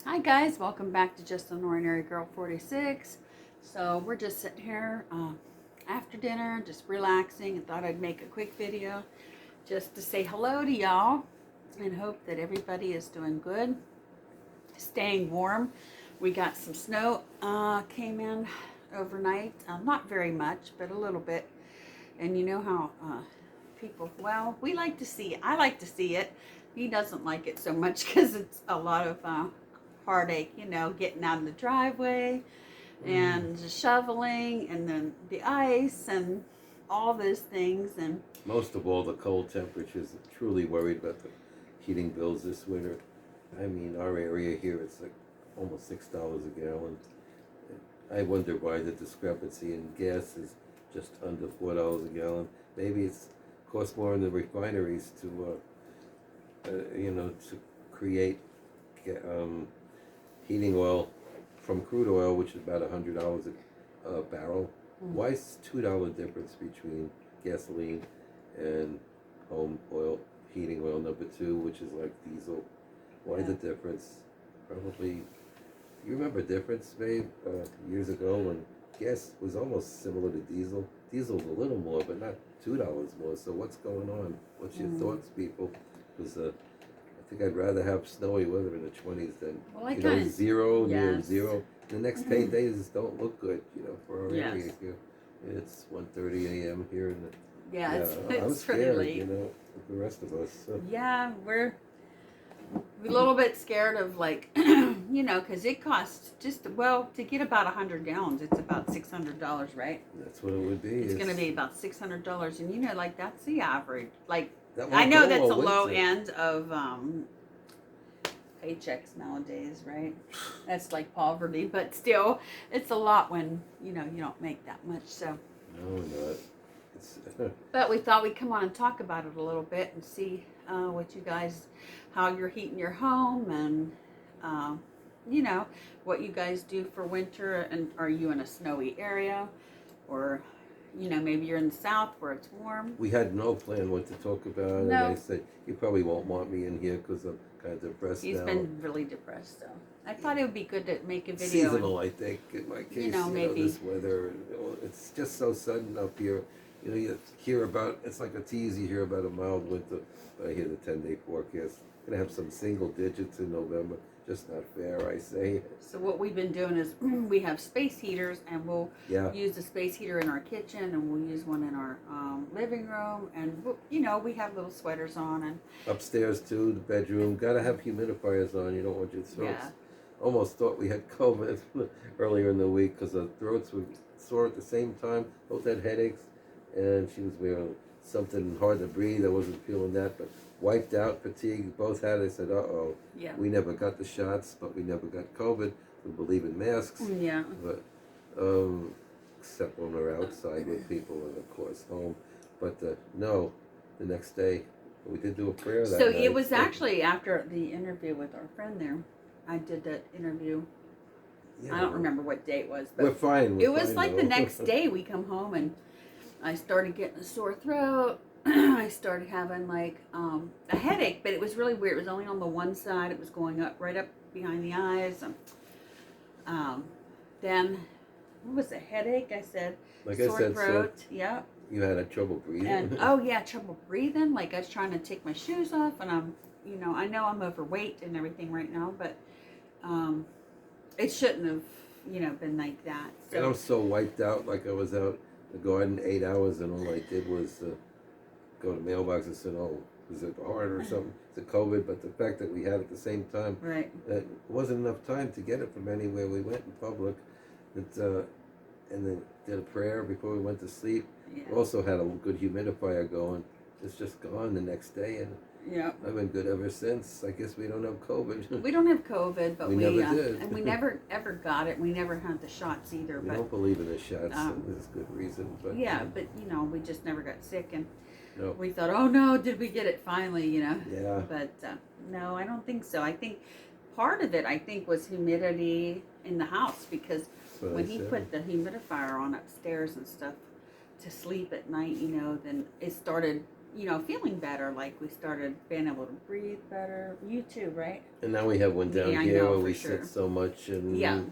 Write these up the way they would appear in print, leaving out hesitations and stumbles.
Hi guys, welcome back to Just an Ordinary Girl 46. So we're just sitting here after dinner, just relaxing, and thought I'd make a quick video just to say hello to y'all and hope that everybody is doing good, staying warm. We got some snow came in overnight, not very much, but a little bit. And you know how people, well, we like to see, I like to see it. He doesn't like it so much because it's a lot of heartache, you know, getting out of the driveway and shoveling and then the ice and all those things. And most of all, the cold temperatures. Truly worried about the heating bills this winter. I mean, our area here, it's like almost $6 a gallon. I wonder why the discrepancy in gas is just under $4 a gallon. Maybe it's costs more in the refineries to, to create heating oil from crude oil, which is about $100 a barrel. Why is $2 difference between gasoline and home oil, heating oil number two, which is like diesel? Why the difference? Probably, you remember difference, babe, years ago when gas was almost similar to diesel. Diesel's a little more, but not $2 more. So what's going on? What's your thoughts, people? Because I think I'd rather have snowy weather in the 20s than zero, near zero. The next 10 days don't look good, for our area here. It's 1:30 a.m. here in the I'm scared, pretty late. Like the rest of us. So. Yeah, we're a little bit scared of like, because it costs to get about 100 gallons, it's about $600, right? That's what it would be. It's going to be about $600, and like that's the average. Like, that I know that's a low end of paychecks nowadays, right? That's like poverty, but still, it's a lot when you don't make that much. So. No, not. But we thought we'd come on and talk about it a little bit and see what you guys, how you're heating your home, and what you guys do for winter. And are you in a snowy area, or maybe you're in the south where it's warm? We had no plan what to talk about, No. And I said you probably won't want me in here because I'm kind of depressed. He's now. been really depressed, so I thought it would be good to make a video. Seasonal, I think, in my case. Maybe this weather, it's just so sudden up here. You hear about, it's like a tease, you hear about a mild winter, but I hear the 10-day forecast. Gonna have some single digits in November. Just not fair, I say. So what we've been doing is we have space heaters, and we'll use the space heater in our kitchen, and we'll use one in our living room, and we have little sweaters on, and upstairs too, the bedroom. Gotta have humidifiers on. You don't want your throats. Yeah. Almost thought we had COVID earlier in the week because our throats were sore at the same time. Both had headaches, and she was wearing something hard to breathe. I wasn't feeling that, but wiped out, fatigued. Both had it. I said, "Uh-oh, we never got the shots, but we never got COVID. We believe in masks, but except when we're outside with people, and of course home. But no, the next day we did do a prayer that So night. it was actually after the interview with our friend there. I did that interview. I don't remember what day it was, but we're fine. It was like the next day we come home, and I started getting a sore throat. I started having like a headache, but it was really weird. It was only on the one side. It was going up right up behind the eyes. Then what was the headache? I said sore throat. Yeah. You had trouble breathing. And trouble breathing. Like I was trying to take my shoes off, and I know I'm overweight and everything right now, but it shouldn't have been like that. So. And I'm so wiped out. Like I was out in the garden 8 hours, and all I did was go to the mailbox and said, "Oh, is it hard or something? Is it COVID?" But the fact that we had it at the same time, right? It wasn't enough time to get it from anywhere. We went in public, and then did a prayer before we went to sleep. Yeah. Also had a good humidifier going. It's just gone the next day, and I've been good ever since. I guess we don't have COVID. We don't have COVID, but we never did. And we never ever got it. We never had the shots either. We don't believe in the shots, so there's good reason. But but we just never got sick, and no. We thought, oh no, did we get it finally? Yeah. But no, I don't think so. I think part of it, was humidity in the house, because when he put the humidifier on upstairs and stuff to sleep at night, then it started feeling better. Like we started being able to breathe better. You too, right? And now we have one down Yeah, I here know, where for we sure. sit so much and Yeah.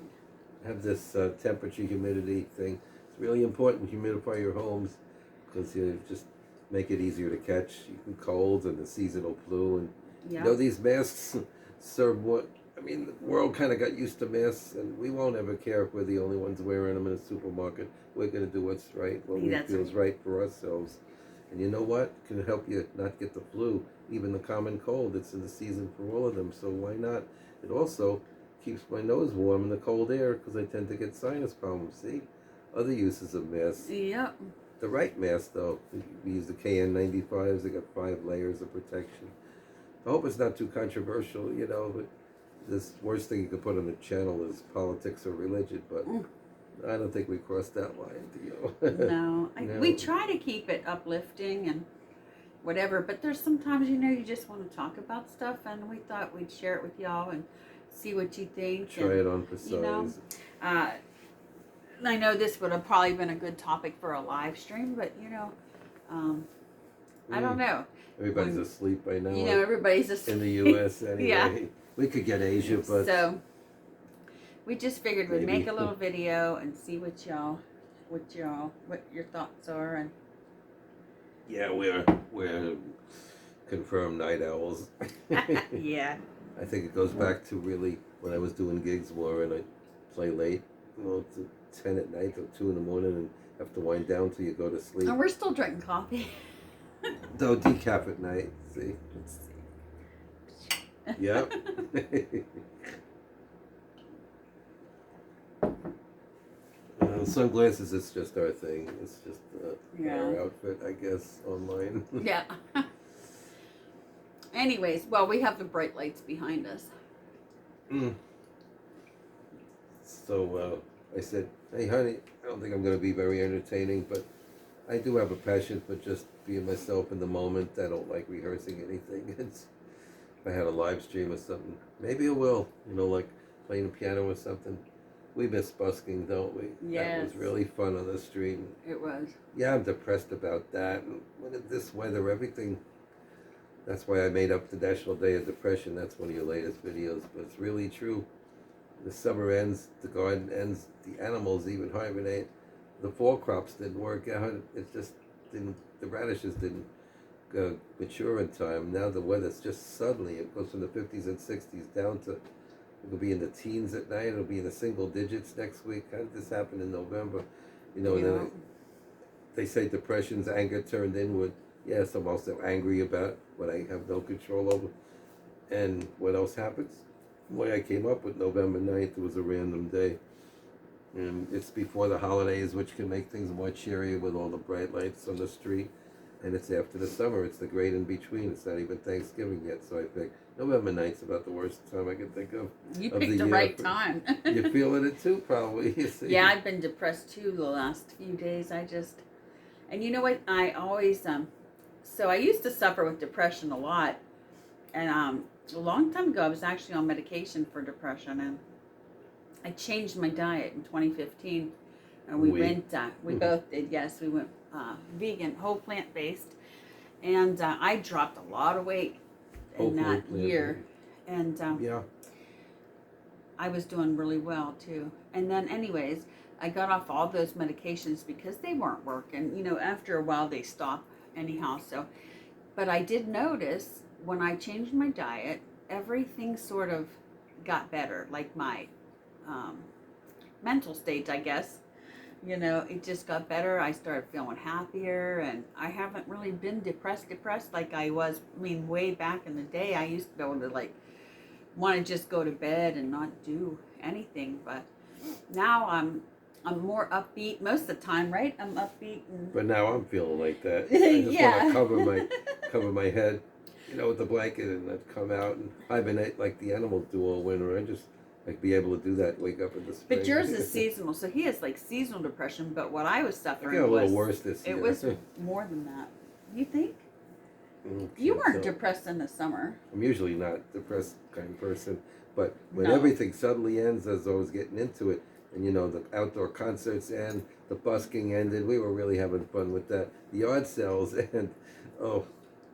have this temperature humidity thing. It's really important to humidify your homes because you just make it easier to catch colds and the seasonal flu. And Yeah. these masks serve what? I mean, the world kind of got used to masks, and we won't ever care if we're the only ones wearing them in a supermarket. We're going to do what's right, what That's feels right for ourselves. And you know what? It can help you not get the flu, even the common cold. It's in the season for all of them, so why not? It also keeps my nose warm in the cold air because I tend to get sinus problems. See? Other uses of masks. Yep. The right mask, though, we use the KN95s. They got 5 layers of protection. I hope it's not too controversial, but this worst thing you could put on the channel is politics or religion, but I don't think we crossed that line, do you? No. No. We try to keep it uplifting and whatever, but there's sometimes, you just want to talk about stuff, and we thought we'd share it with y'all and see what you think. Try it on for size. I know this would have probably been a good topic for a live stream, but I don't know. Everybody's asleep by now. Everybody's asleep. In the U.S. anyway. Yeah. We could get Asia, but So we just figured we'd Maybe. make a little video and see what your thoughts are. And yeah, we're confirmed night owls. yeah. I think it goes back to really when I was doing gigs more and I play late, to 10 at night till 2 in the morning and have to wind down till you go to sleep. And we're still drinking coffee. No decaf at night. See. Let's see. Yep. Sunglasses is just our thing. It's just our outfit, I guess, online. Yeah. Anyways, well, we have the bright lights behind us. So I said, hey, honey, I don't think I'm going to be very entertaining, but I do have a passion for just being myself in the moment. I don't like rehearsing anything. If I had a live stream or something, maybe I will, like playing the piano or something. We miss busking, don't we? Yes. That was really fun on the street. It was. Yeah, I'm depressed about that. And look at this weather, everything. That's why I made up the National Day of Depression. That's one of your latest videos, but it's really true. The summer ends, the garden ends, the animals even hibernate. The fall crops didn't work out. It just didn't, the radishes didn't mature in time. Now the weather's just suddenly, it goes from the 50s and 60s down to, it'll be in the teens at night, it'll be in the single digits next week. How did this happen in November? And then they say depression's anger turned inward. Yes, I'm also angry about what I have no control over. And what else happens? The way I came up with November 9th, it was a random day. And it's before the holidays, which can make things more cheery with all the bright lights on the street. And it's after the summer. It's the great in between. It's not even Thanksgiving yet. So I think November 9th's about the worst time I can think of. You picked the right time. You're feeling it too, probably. You see. Yeah, I've been depressed too the last few days. And you know what? I always, so I used to suffer with depression a lot. And a long time ago, I was actually on medication for depression. And I changed my diet in 2015. And we both did, yes. We went vegan, whole plant-based. And I dropped a lot of weight in that year. And I was doing really well too. And then anyways, I got off all those medications because they weren't working. After a while they stop anyhow. So, but I did notice when I changed my diet, everything sort of got better. Like my mental state, I guess. It just got better. I started feeling happier, and I haven't really been depressed like I was. Way back in the day, I used to be able to want to just go to bed and not do anything. But now I'm more upbeat most of the time, right? I'm upbeat. But now I'm feeling like that. I just want to cover my head, with the blanket, and I'd come out and hibernate like the animals do all winter. I just be able to do that, wake up in the spring. But yours is seasonal, so he has seasonal depression. But what I was suffering got a little worse this year. It was more than that. You think? You weren't depressed in the summer. I'm usually not a depressed kind of person, but when everything suddenly ends, as I was getting into it, and the outdoor concerts end, the busking ended, we were really having fun with that. The yard sales, and Oh,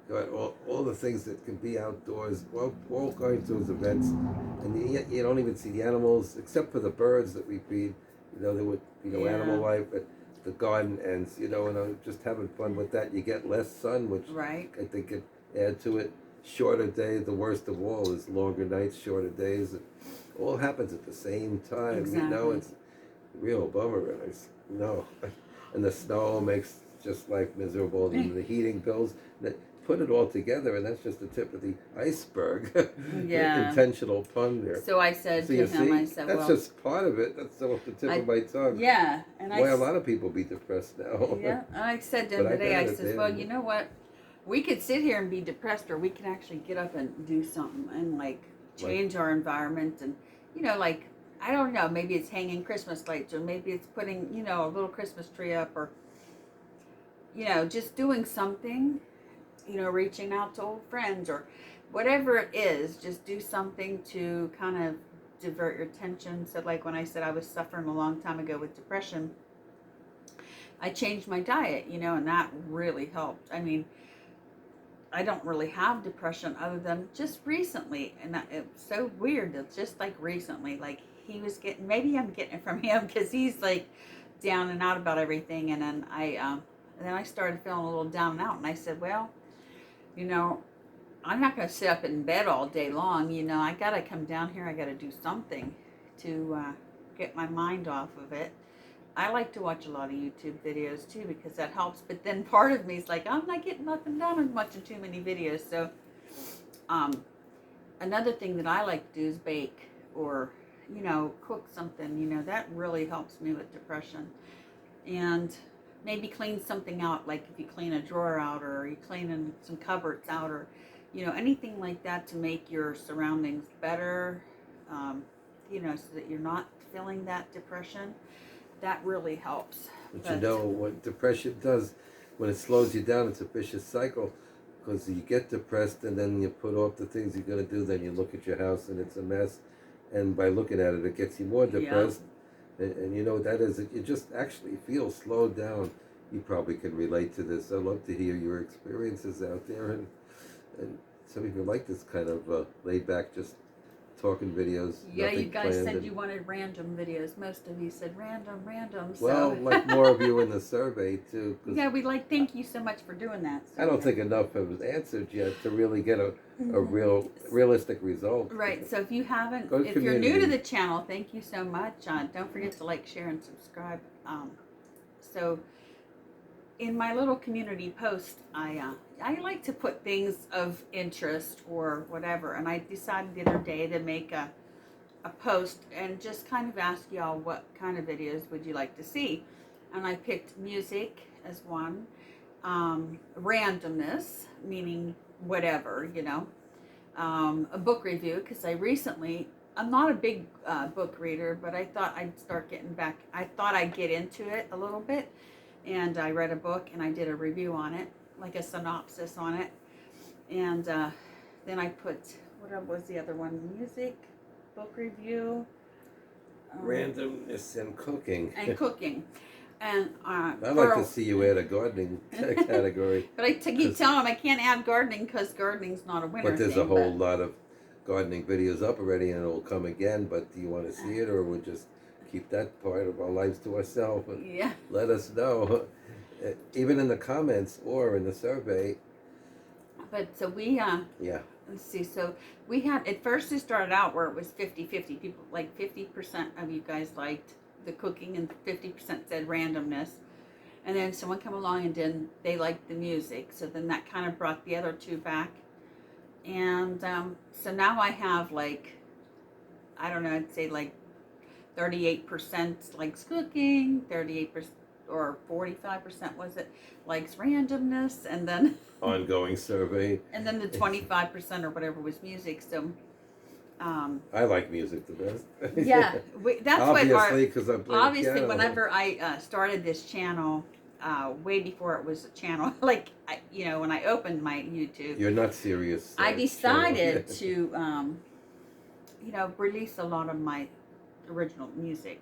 God, all the things that can be outdoors, well, all kinds of events, and you don't even see the animals except for the birds that we feed. There would animal Yeah. life, but the garden ends. Just having fun with that. You get less sun, which Right. I think could add to it. Shorter day. The worst of all is longer nights, shorter days. It all happens at the same time. Exactly. It's a real bummer, and no, and the snow makes just life miserable, and the heating bills. Put it all together, and that's just the tip of the iceberg. Yeah. Intentional pun there. So I said So to you him, I see, said, that's well, just part of it. That's off the tip of my tongue. yeah, and Why a lot of people be depressed now. yeah, I said to But him I today, gotta I says, well, understand. you know what? We could sit here and be depressed, or we can actually get up and do something and like Like, change our environment, and like I don't know, maybe it's hanging Christmas lights, or maybe it's putting a little Christmas tree up, or just doing something, reaching out to old friends, or whatever it is. Just do something to kind of divert your attention. So like when I said I was suffering a long time ago with depression, I changed my diet, and that really helped. I mean, I don't really have depression other than just recently, and it's so weird. It's just like recently, like he was getting. Maybe I'm getting it from him because he's like down and out about everything, and then I started feeling a little down and out, and I said, well, you know, I'm not going to sit up in bed all day long. I got to come down here. I got to do something to get my mind off of it. I like to watch a lot of YouTube videos too because that helps. But then part of me is like, I'm not getting nothing done. I'm watching too many videos. So, another thing that I like to do is bake or, cook something. That really helps me with depression. And maybe clean something out, like if you clean a drawer out, or you clean some cupboards out, or anything like that to make your surroundings better, so that you're not feeling that depression. That really helps. but what depression does, when it slows you down, it's a vicious cycle. Because you get depressed, and then you put off the things you're going to do, then you look at your house and it's a mess. And by looking at it, it gets you more depressed. And that is, you just actually feel slowed down. You probably can relate to this. I'd love to hear your experiences out there. And some of you like this kind of laid back, just talking videos. Yeah, you Nothing guys planned, said you wanted random videos. Most of you said random. well, So like more of you in the survey too. 'Cause yeah, thank you so much for doing that. So, I don't think enough have answered yet to really get a realistic result. Right. So if you haven't, Go to if you're new to community. the channel, thank you so much. Don't forget to like, share, and subscribe. So in my little community post, I like to put things of interest or whatever, and I decided the other day to make a post and just kind of ask y'all what kind of videos would you like to see, and I picked music as one, randomness, meaning whatever, a book review, because I'm not a big book reader, but I thought I'd get into it a little bit, and I read a book and I did a review on it, like a synopsis on it, and then I put, what was the other one? Music, book review, Randomness and cooking. and cooking. And I'd like to see you add a gardening category. But I keep telling them I can't add gardening because gardening's not a winter But there's thing. a whole lot of gardening videos up already, and it'll come again. But do you want to see it, or we'll just keep that part of our lives to ourselves? Yeah. Let us know, even in the comments or in the survey. But so we Yeah. let's see. So we had, at first it started out where it was 50-50. People, like 50% of you guys liked the cooking and 50% said randomness. And then someone come along and then they liked the music. So then that kind of brought the other two back. And so now I have like, I don't know, I'd say like 38% likes cooking, 38% or 45% was it likes randomness, and then Ongoing survey. and then the 25% or whatever was music. So I like music the best. yeah, that's obviously, because I'm playing obviously piano. whenever I started this channel, way before it was a channel, like when I opened my YouTube, You're not serious. I decided channel. to release a lot of my original music,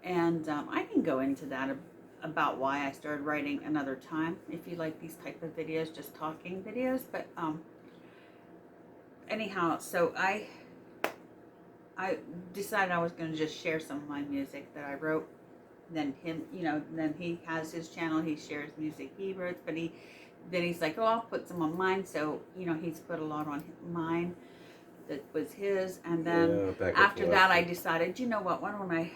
and I can go into that about why I started writing another time. If you like these type of videos, just talking videos. But anyhow, so I decided I was going to just share some of my music that I wrote. Then him, then he has his channel. He shares music he wrote, but then he's like, oh, I'll put some on mine. So he's put a lot on mine that was his. And then after that, I decided, you know what? Why don't I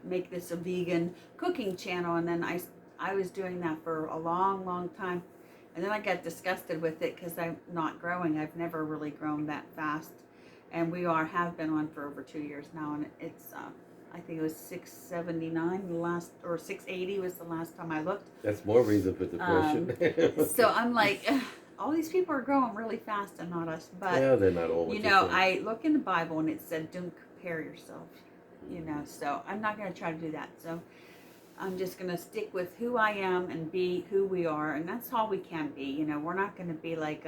make this a vegan cooking channel? And then I was doing that for a long, long time. And then I got disgusted with it because I'm not growing. I've never really grown that fast. And we have been on for over 2 years now. And it's, I think it was 679 the last, or 680 was the last time I looked. That's more reason for depression. So I'm like, all these people are growing really fast and not us. But, yeah, they're not all. I look in the Bible and it said, don't compare yourself, so I'm not going to try to do that. So I'm just going to stick with who I am and be who we are. And that's all we can be. We're not going to be like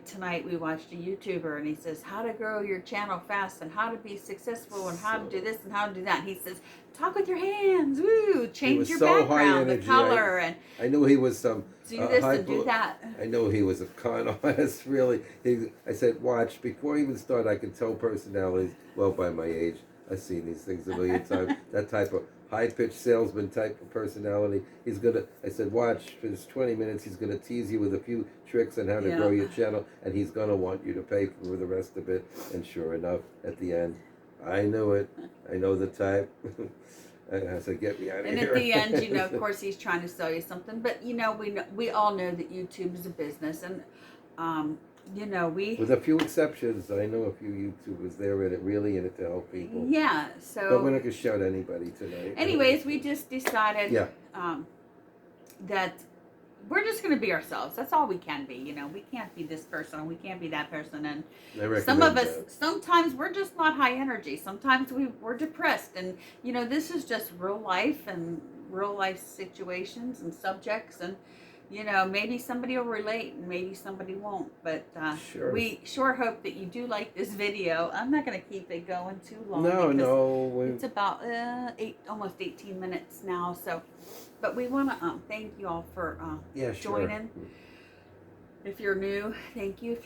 tonight we watched a YouTuber and he says how to grow your channel fast and how to be successful and how to do this and how to do that. And he says, talk with your hands, woo, change your background, the color, and I knew he was some do this and do that. I know he was a con artist, really. I said, watch, before he even started, I could tell personalities, well, by my age, I've seen these things a million times, that type of high-pitched salesman type of personality. I said, watch, for this 20 minutes, he's going to tease you with a few tricks on how to grow your channel, and he's going to want you to pay for the rest of it. And sure enough, at the end, I knew it. I know the type. I said, get me out of here. And at the end, of course, he's trying to sell you something. But, we all know that YouTube is a business. And, with a few exceptions, I know a few YouTubers there really in it to help people. Yeah, so. But we're not going to shout anybody tonight. Anyways, we just decided that we're just going to be ourselves. That's all we can be. We can't be this person and we can't be that person. And some of us, sometimes we're just not high energy. Sometimes we're depressed. And, this is just real life and real life situations and subjects. And, maybe somebody will relate and maybe somebody won't. But we sure hope that you do like this video. I'm not going to keep it going too long. No. It's about almost 18 minutes now. So, but we want to thank you all for joining. If you're new, thank you. If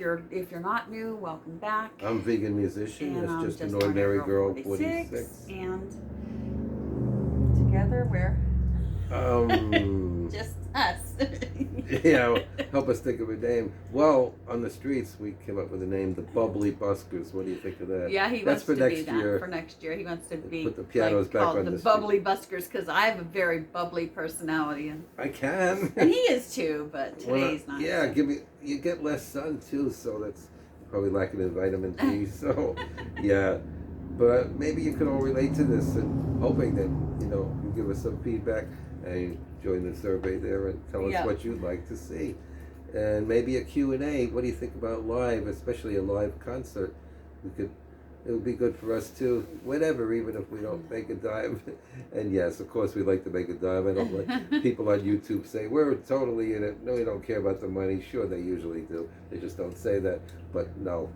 you're not new, welcome back. I'm vegan musician. And it's just an ordinary girl, 46. And together we're just us. Help us think of a name. Well, on the streets, we came up with the name, the Bubbly Buskers. What do you think of that? Yeah, he wants to be that for next year. He wants to be put the pianos back on the Bubbly Buskers because I have a very bubbly personality, and I can. And he is too, but today's not. Yeah, you get less sun too, so that's probably lacking in vitamin D. So, yeah. But maybe you can all relate to this, and hoping that you give us some feedback and join the survey there and tell us what you'd like to see, and maybe a Q&A. What do you think about live, especially a live concert? It would be good for us too. Whatever, even if we don't make a dime. And yes, of course, we like to make a dime. I don't like people on YouTube say we're totally in it. No, we don't care about the money. Sure, they usually do. They just don't say that. But no.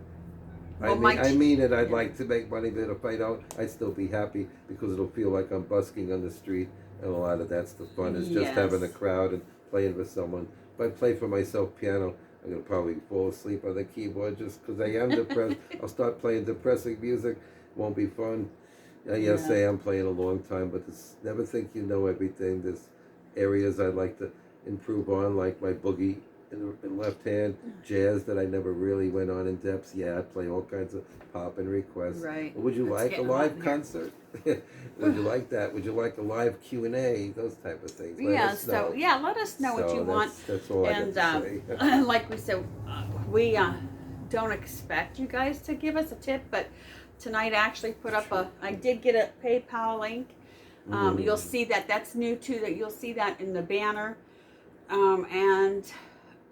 Well, I mean it. I'd like to make money, but if I don't, I'd still be happy because it'll feel like I'm busking on the street. And a lot of that's the fun, is just having a crowd and playing with someone. If I play for myself piano, I'm going to probably fall asleep on the keyboard just because I am depressed. I'll start playing depressing music. Won't be fun. Yes, I am playing a long time, but never think you know everything. There's areas I'd like to improve on, like my boogie in left hand, jazz that I never really went on in depth. Yeah, I play all kinds of pop and requests. Right. Would you like a live concert? Would you like that? Would you like a live Q&A? Those type of things. Let us know. Let us know what you want. That's all I got to say. Like we said, we don't expect you guys to give us a tip, but tonight I actually put up I did get a PayPal link. You'll see that. That's new too. That you'll see that in the banner, and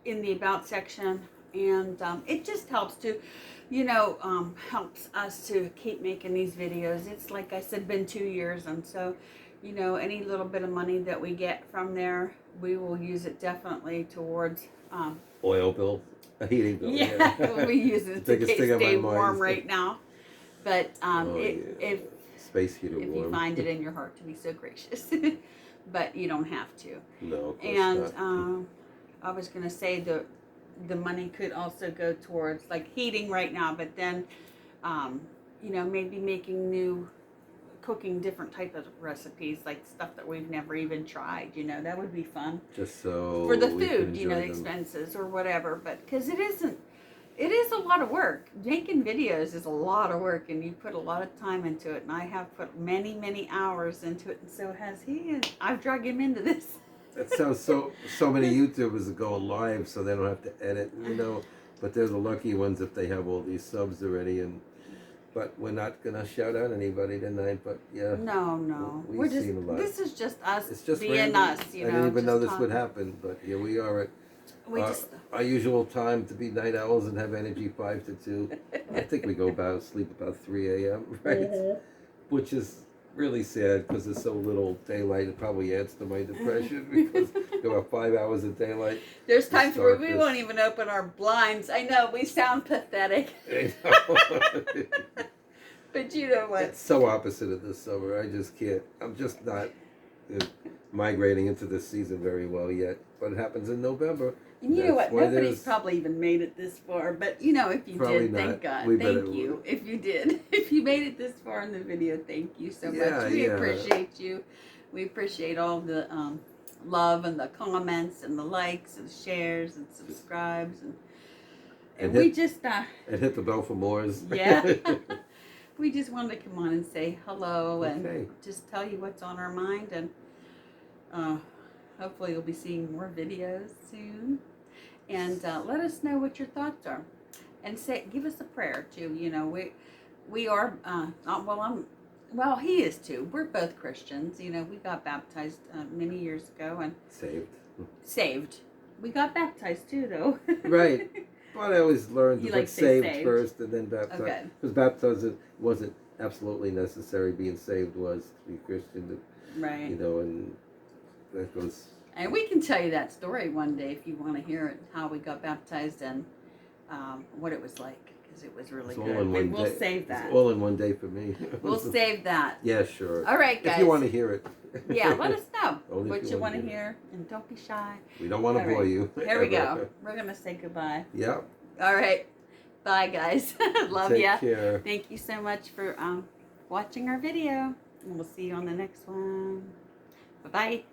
in the about section, and it just helps to, helps us to keep making these videos. It's like I said, been 2 years, and so, any little bit of money that we get from there, we will use it definitely towards oil bill, a heating bill. Yeah, we use it to stay warm right now. But if space heater if warm. you find it in your heart to be so gracious. But you don't have to. No, of course And not. I was going to say the money could also go towards like heating right now, but then, you know, maybe making new cooking different type of recipes, like stuff that we've never even tried, you know, that would be fun. Just so For the we can food, you know, the enjoy them. expenses or whatever, but because it is a lot of work. Making videos is a lot of work, and you put a lot of time into it, and I have put many, many hours into it, and so has he, and I've dragged him into this. That sounds so many YouTubers that go live so they don't have to edit, you know. But they're the lucky ones if they have all these subs already. But we're not gonna shout out anybody tonight. But yeah, No, we've we're just, seen a lot. this is just us It's just being random. us, you know. I didn't even know just this would talking. happen, but here we are at We just, our usual time to be night owls and have energy 5 to 2. I think we go about sleep about 3 a.m. right, which is really sad because there's so little daylight. It probably adds to my depression because go about 5 hours of daylight. there's times where we darkness. won't even open our blinds. I know we sound pathetic, I know. but you know what? It's so opposite of this summer. I just can't. I'm just not migrating into this season very well yet. But it happens in November. And you know That's what? why Nobody's there's- probably even made it this far. But you know, if you Probably did, not. thank God. We better- Thank you. If you did, if you made it this far in the video, thank you so Yeah, much. We yeah. appreciate you. We appreciate all the love and the comments and the likes and shares and subscribes and we hit- just and hit the bell for more. yeah. We just wanted to come on and say hello and Okay. just tell you what's on our mind, and hopefully you'll be seeing more videos soon. And let us know what your thoughts are, and give us a prayer too. You know, we are well, he is too. We're both Christians. You know, we got baptized many years ago and saved. We got baptized too, though. Right. But I always learned You to like put to say saved saved. first and then baptized. Okay. Because baptized wasn't absolutely necessary. Being saved was to be Christian, Right. you know, and that goes. And we can tell you that story one day if you want to hear it, how we got baptized and what it was like, because it was really It's all good. in one We'll day. save that. It's all in one day for me. We'll save that. Yeah, sure. All right, guys. If you want to hear it. Yeah, let us know Only if what you you wanna want to hear hear, and don't be shy. We don't want to All bore right. you. Here we go. ever. We're going to say goodbye. Yeah. All right. Bye, guys. Love Take ya. care. Thank you so much for watching our video. And we'll see you on the next one. Bye-bye.